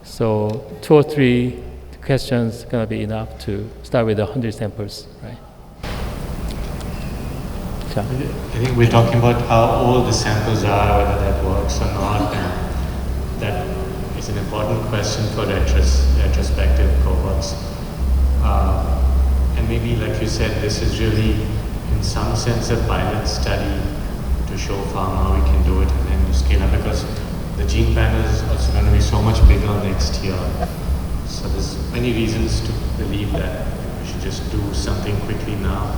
So 2 or 3 questions gonna be enough to start with 100 samples, right? I think we're talking about how old the samples are, whether that works or not, and that is an important question for retrospective cohorts. And maybe, like you said, this is really, in some sense, a pilot study to show pharma we can do it and then scale up, because the gene panel is also going to be so much bigger next year. So there's many reasons to believe that we should just do something quickly now,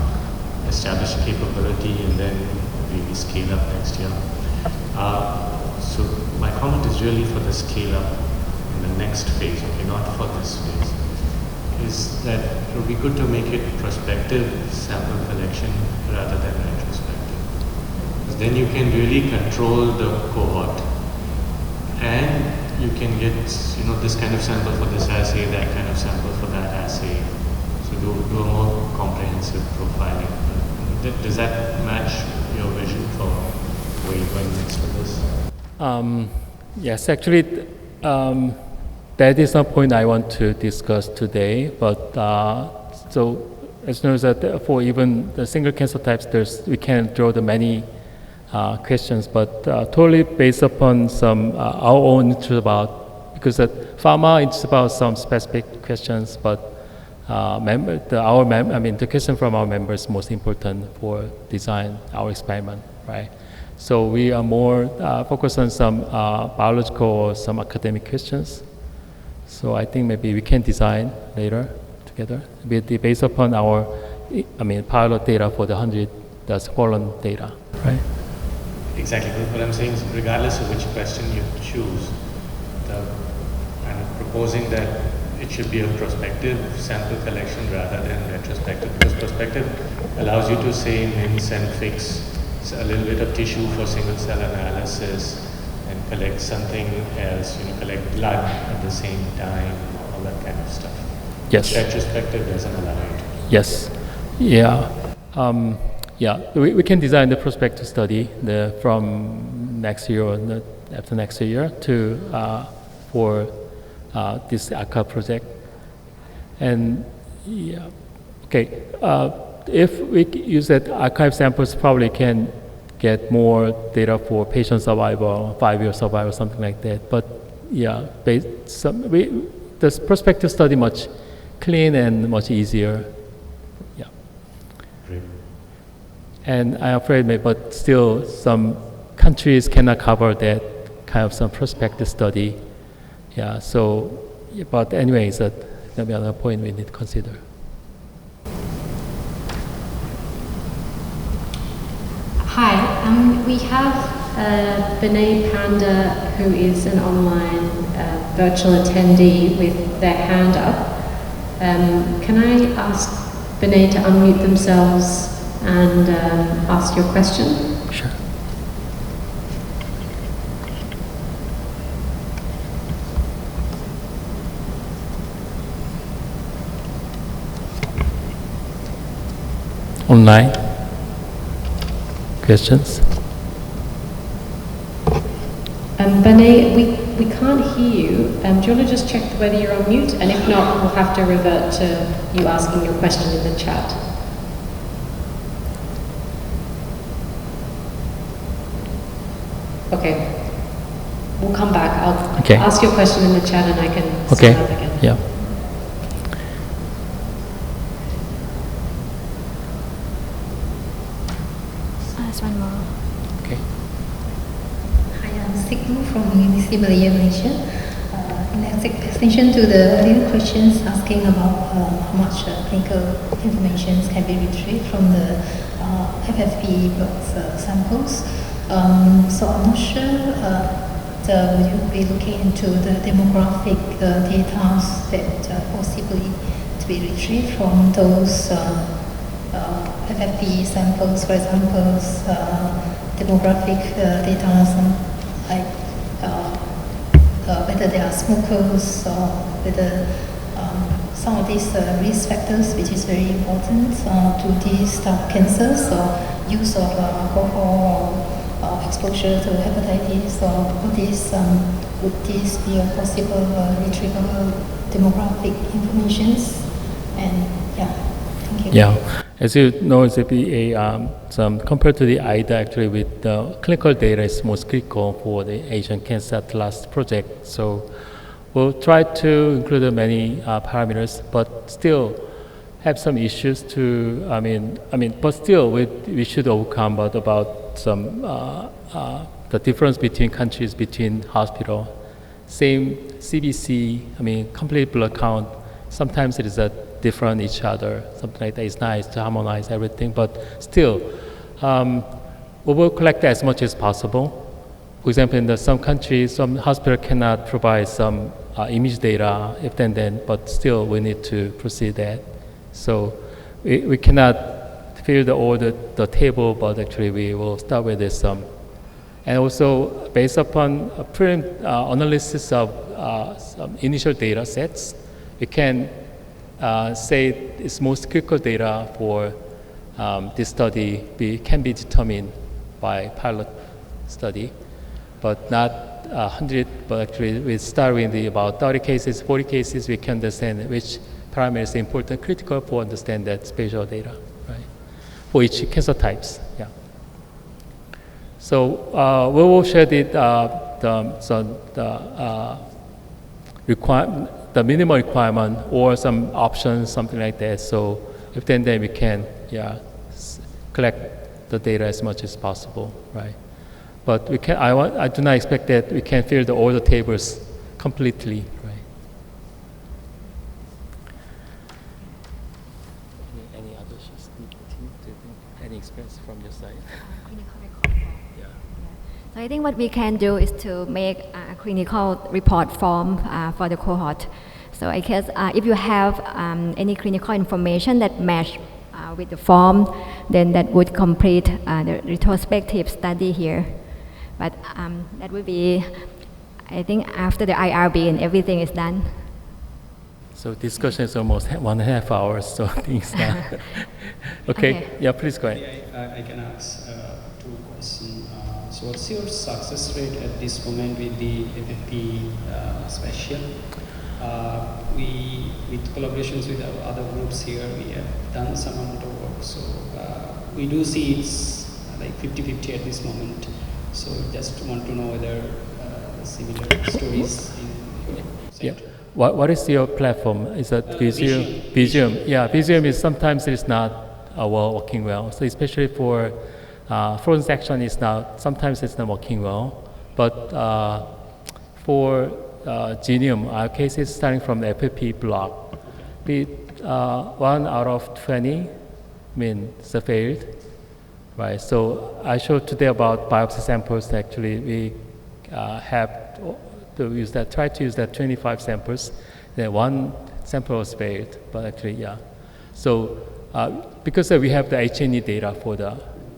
establish capability, and then really scale up next year. So my comment is really for the scale up in the next phase, okay, not for this phase, is that it would be good to make it prospective sample collection rather than retrospective. Because then you can really control the cohort, and you can get, this kind of sample for this assay, that kind of sample for that assay. So do a more comprehensive profiling. Does that match your vision for where you're going next with this? Yes, actually, that is a point I want to discuss today. But so as known that for even the single cancer types, we can draw the many questions, but totally based upon some our own interest about, because pharma it's about some specific questions, but the question from our members is most important for design our experiment, right? So we are more focused on some biological or some academic questions. So I think maybe we can design later together, based upon our, pilot data for the swollen data, right? Exactly. What I'm saying is, regardless of which question you choose, I'm proposing that it should be a prospective sample collection rather than retrospective, because prospective allows you to say mince and fix a little bit of tissue for single cell analysis and collect something else, collect blood at the same time, all that kind of stuff. Yes. Retrospective doesn't allow you to. Yes. Yeah. We can design the prospective study from next year or after next year for this archive project. And if we use that archive samples, probably can get more data for patient survival, 5-year survival, something like that. But the prospective study much clean and much easier. Yeah. Great. And I'm afraid, but still some countries cannot cover that kind of some prospective study. Yeah. So, but anyways, that may be another point we need to consider. Hi, we have Vinay Panda, who is an online virtual attendee with their hand up. Can I ask Vinay to unmute themselves and ask your question? Sure. Online questions? Vinay, we can't hear you. Do you want to just check whether you're on mute? And if not, we'll have to revert to you asking your question in the chat. Okay. We'll come back. I'll ask your question in the chat and I can start up again. Yeah. One more. Okay. Hi, I'm Siglu from Malaysia. In extension to the earlier questions asking about how much clinical information can be retrieved from the FFP blood samples. So I'm not sure would you be looking into the demographic data that possibly to be retrieved from those FFP samples, for example, demographic data, like whether they are smokers or whether some of these risk factors, which is very important to these cancers, or use of alcohol, exposure to hepatitis, or would this be a possible retrievable demographic informations? And yeah, thank you. Yeah, as you know, it's compared to the IDA, actually, with the clinical data is most critical for the Asian Cancer Atlas project. So we'll try to include many parameters, but still have some issues to. But still, we should overcome about some the difference between countries, between hospital, same CBC. Complete blood count. Sometimes it is different each other. Something like that. It's nice to harmonize everything, but still, we will collect as much as possible. For example, in some countries, some hospital cannot provide some image data, but still we need to proceed that. So we cannot fill all the table, but actually we will start with this. And also, based upon analysis of some initial data sets, we can say it's most critical data for this study can be determined by pilot study, but not 100, but actually we start with about 30 cases, 40 cases, we can understand which parameter is important, critical for understand that spatial data, right? For each cancer types, yeah. So we will share the minimum requirement or some options, something like that. So if then we can, collect the data as much as possible, right? But we can. I do not expect that we can fill all the tables completely, right? Any others? Any experience from your side? So I think what we can do is to make a clinical report form for the cohort. So I guess if you have any clinical information that match with the form, then that would complete the retrospective study here. But that would be, I think, after the IRB and everything is done. So discussion is almost 1.5 hours, so things now. Okay, yeah, please go ahead. Yeah, I can ask two questions. So what's your success rate at this moment with the FFP special? With collaborations with our other groups here, we have done some amount of work. So we do see it's like 50-50 at this moment. So just want to know whether similar stories in your center. Yeah. What is your platform? Is that Visium? Yeah, Visium is sometimes it's not working well. So especially for frozen section is sometimes it's not working well. But for Genome, our case is starting from the FFP block. 1 out of 20 it's failed. Right, so I showed today about biopsy samples. Actually, we have to use that. Try to use that 25 samples. Then 1 sample was failed, but actually, yeah. So because we have the H&E data for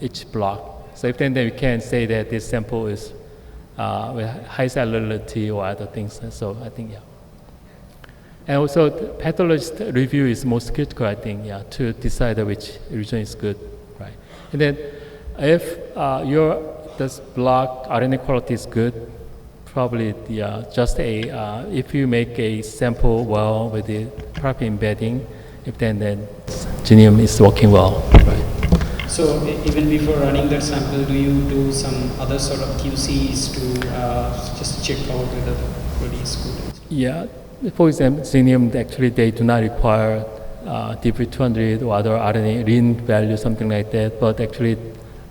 each block, so if then we can say that this sample is with high cellularity or other things. So I think, yeah. And also, the pathologist review is most critical, I think, yeah, to decide which region is good. Right. And then if this block RNA quality is good, probably if you make a sample well with the proper embedding, if then Genome is working well. Right. So even before running that sample, do you do some other sort of QCs to just check out whether the quality is good? Yeah. For example, Genome actually they do not require DP200 or other RNA lean value, something like that, but actually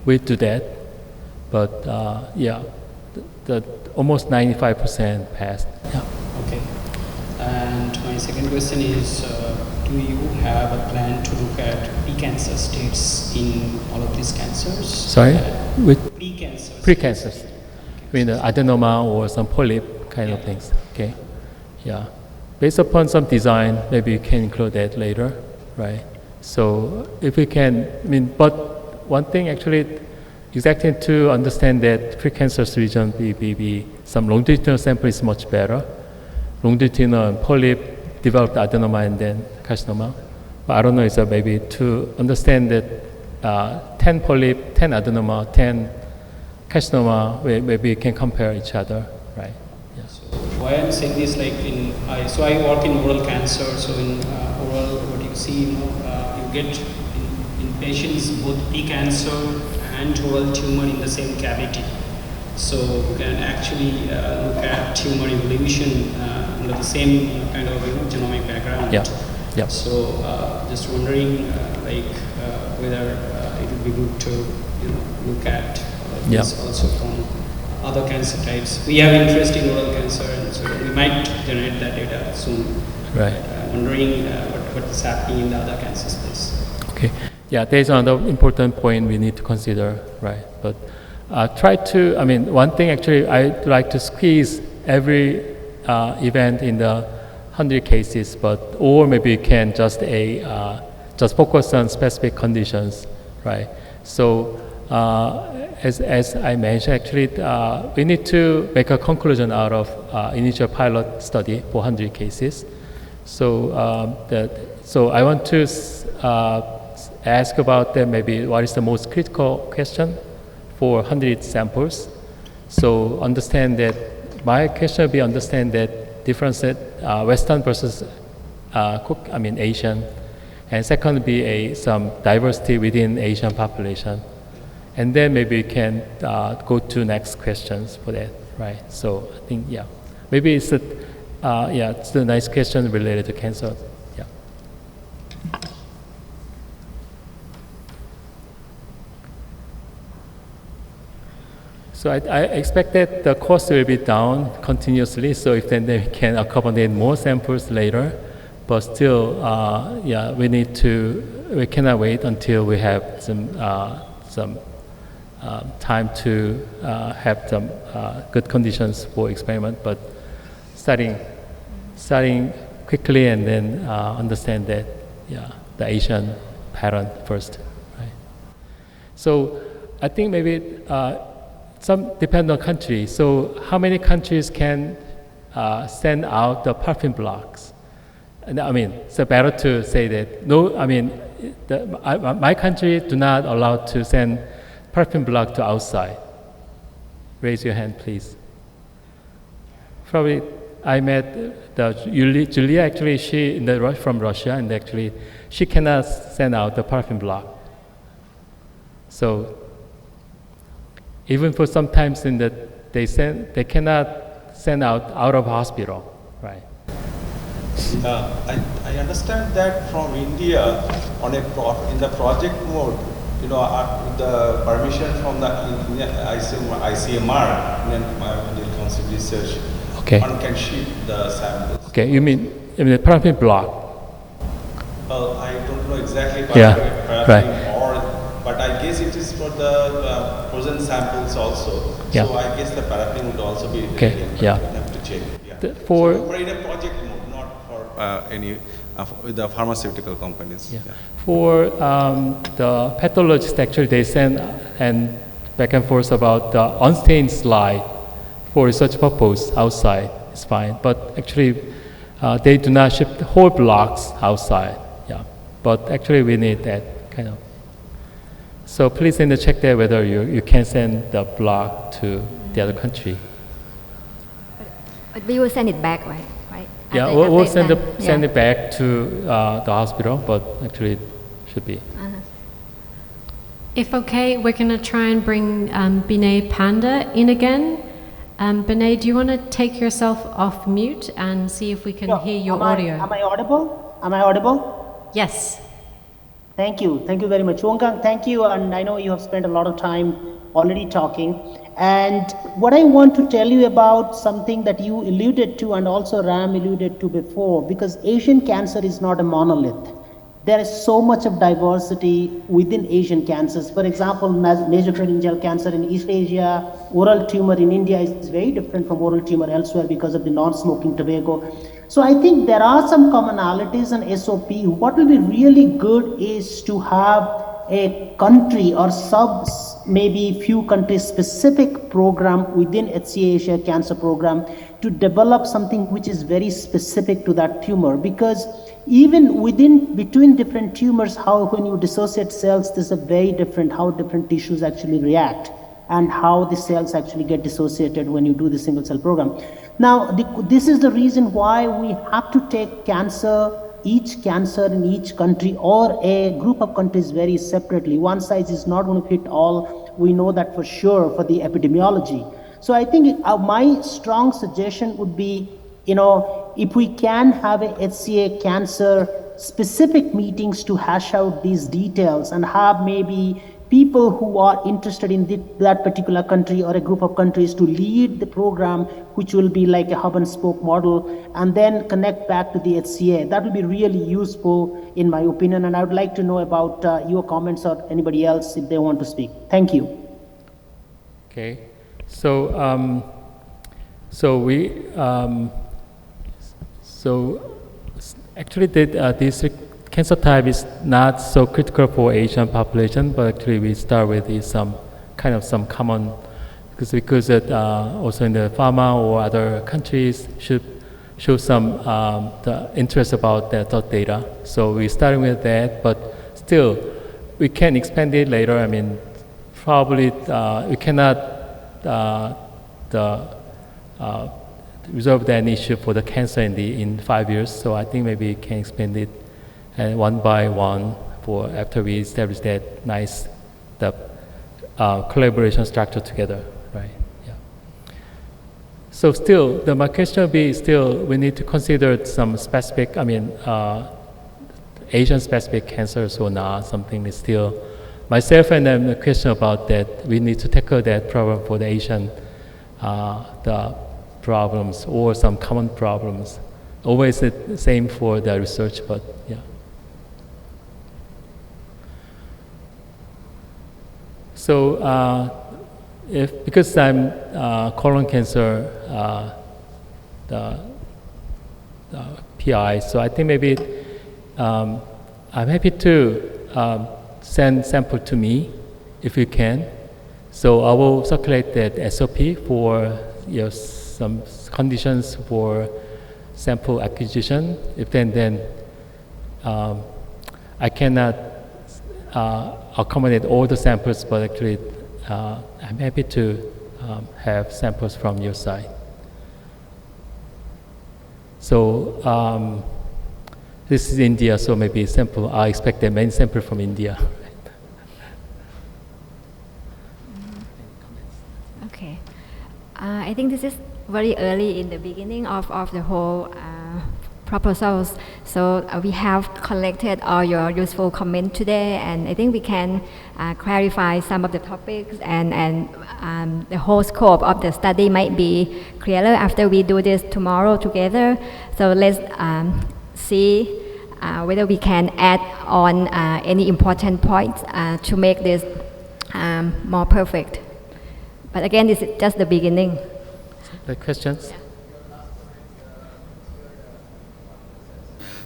we do that. But yeah, the almost 95% passed. Yeah. Okay. And my second question is, do you have a plan to look at pre-cancer states in all of these cancers? Sorry? With pre-cancers. Pre-cancers. I mean, adenoma or some polyp kind of things. Okay. Yeah. Based upon some design, maybe you can include that later, right? So if we can, but one thing actually, exactly to understand that precancerous region, some longitudinal sample is much better. Longitudinal polyp developed adenoma and then carcinoma. But I don't know, it's maybe to understand that 10 polyp, 10 adenoma, 10 carcinoma, maybe you can compare each other, right? Yeah. So why I'm saying this, like so I work in oral cancer. So in oral, what you see, you get in patients both precancer and oral tumor in the same cavity. So you can actually look at tumor evolution under the same kind of genomic background. Yeah. Yeah. So just wondering, whether it would be good to look at this also from other cancer types. We have interest in oral cancer, and so we might generate that data soon. Right. Wondering what is happening in the other cancer space. Okay. Yeah, there's another important point we need to consider, right? But try to, one thing actually, I'd like to squeeze every event in the 100 cases, or maybe you can just focus on specific conditions, right? So as I mentioned, actually, we need to make a conclusion out of initial pilot study for 100 cases. So I want to ask about that, maybe what is the most critical question for 100 samples. So understand that, my question will be understand that difference Western versus Asian. And second would be some diversity within Asian population. And then maybe we can go to next questions for that, right? So I think, maybe it's it's a nice question related to cancer. Yeah. So I expect that the cost will be down continuously. So if then we can accommodate more samples later, but still, we cannot wait until we have some time to have some good conditions for experiment. But starting quickly and then understand that, the Asian pattern first, right? So I think maybe some depend on country. So how many countries can send out the paraffin blocks? And it's better to say that no. My country do not allow to send paraffin block to outside. Raise your hand, please. Probably I met Julia. Actually, she from Russia, and actually she cannot send out the paraffin block. So even for sometimes they cannot send out of hospital, right? I understand that from India in the project mode, the permission from the ICMR, Indian Medical Council Research, one can ship the samples. Okay, you mean the paraffin block? Well, I don't know exactly right. But I guess it is for the frozen samples also. Yeah. So I guess the paraffin would also be You have to check. Yeah. For in a project mode, not for any with the pharmaceutical companies. Yeah. For the pathologists, actually, they send back and forth about the unstained slide for research purpose outside. It's fine, but actually, they do not ship the whole blocks outside. Yeah, but actually, we need that kind of. So please check there whether you can send the block to the other country. But we will send it back, right? Yeah, we'll send it back to the hospital, but actually it should be. If okay, we're going to try and bring Binay Panda in again. Binay, do you want to take yourself off mute and see if we can hear your audio? Am I audible? Yes. Thank you very much. Woong-Yang, thank you, and I know you have spent a lot of time already talking. And what I want to tell you about something that you alluded to and also Ram alluded to before, because Asian cancer is not a monolith. There is so much of diversity within Asian cancers. For example, nasopharyngeal cancer in East Asia, oral tumor in India is very different from oral tumor elsewhere because of the non-smoking tobacco. So I think there are some commonalities in SOP. What will be really good is to have a country or maybe few countries specific program within HCA Asia Cancer Program to develop something which is very specific to that tumor, because even between different tumors, when you dissociate cells, there's a very different how different tissues actually react. and how the cells actually get dissociated when you do the single cell program. Now, this is the reason why we have to take each cancer in each country or a group of countries very separately. One size is not going to fit all. We know that for sure for the epidemiology. So I think my strong suggestion would be, if we can have a HCA cancer specific meetings to hash out these details and have maybe people who are interested in that particular country or a group of countries to lead the program, which will be like a hub and spoke model, and then connect back to the HCA. That will be really useful in my opinion, and I would like to know about your comments or anybody else if they want to speak. Thank you. Okay, so actually this cancer type is not so critical for Asian population, but actually we start with some common, because it, also in the pharma or other countries should show some the interest about that data. So we starting with that, but still we can expand it later. I mean, probably we cannot resolve that issue for the cancer in 5 years. So I think maybe we can expand it one by one for after we establish that nice collaboration structure together, right? Yeah. So still, my question will be we need to consider some specific, Asian specific cancers or not, something is still, myself and then the question about that, we need to tackle that problem for the Asian, the problems or some common problems. Always the same for the research, but yeah. So because I'm colon cancer the PI, so I think maybe I'm happy to send sample to me if you can. So I will circulate that SOP for some conditions for sample acquisition. If then I cannot accommodate all the samples, but actually I'm happy to have samples from your side. So this is India, so maybe sample, I expect the main sample from India. Okay. I think this is very early in the beginning of the whole proposals. So we have collected all your useful comments today, and I think we can clarify some of the topics, and the whole scope of the study might be clearer after we do this tomorrow together. So let's see whether we can add on any important points to make this more perfect. But again, this is just the beginning. The questions?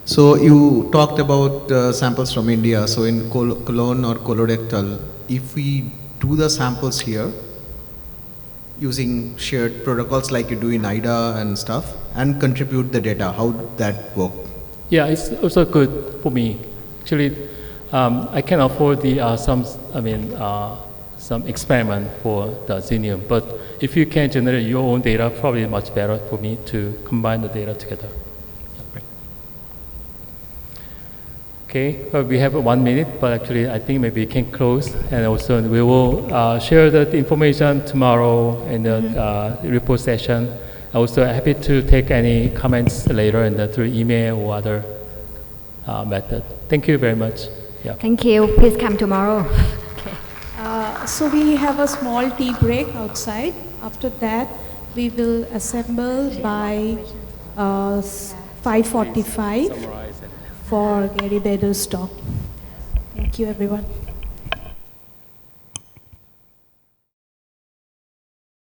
So you talked about samples from India. So in colon or colorectal, if we do the samples here using shared protocols like you do in IDA and stuff, and contribute the data, how would that work? Yeah, it's also good for me. Actually, I can afford the some experiment for the Xenium, but if you can generate your own data, probably much better for me to combine the data together. Okay, well, we have 1 minute, but actually I think maybe we can close, and also we will share the information tomorrow in the report session. Also happy to take any comments later through email or other method. Thank you very much. Yeah. Thank you. Please come tomorrow. Okay. So we have a small tea break outside. After that, we will assemble by 5:45 for Gary Bader's talk. Thank you, everyone.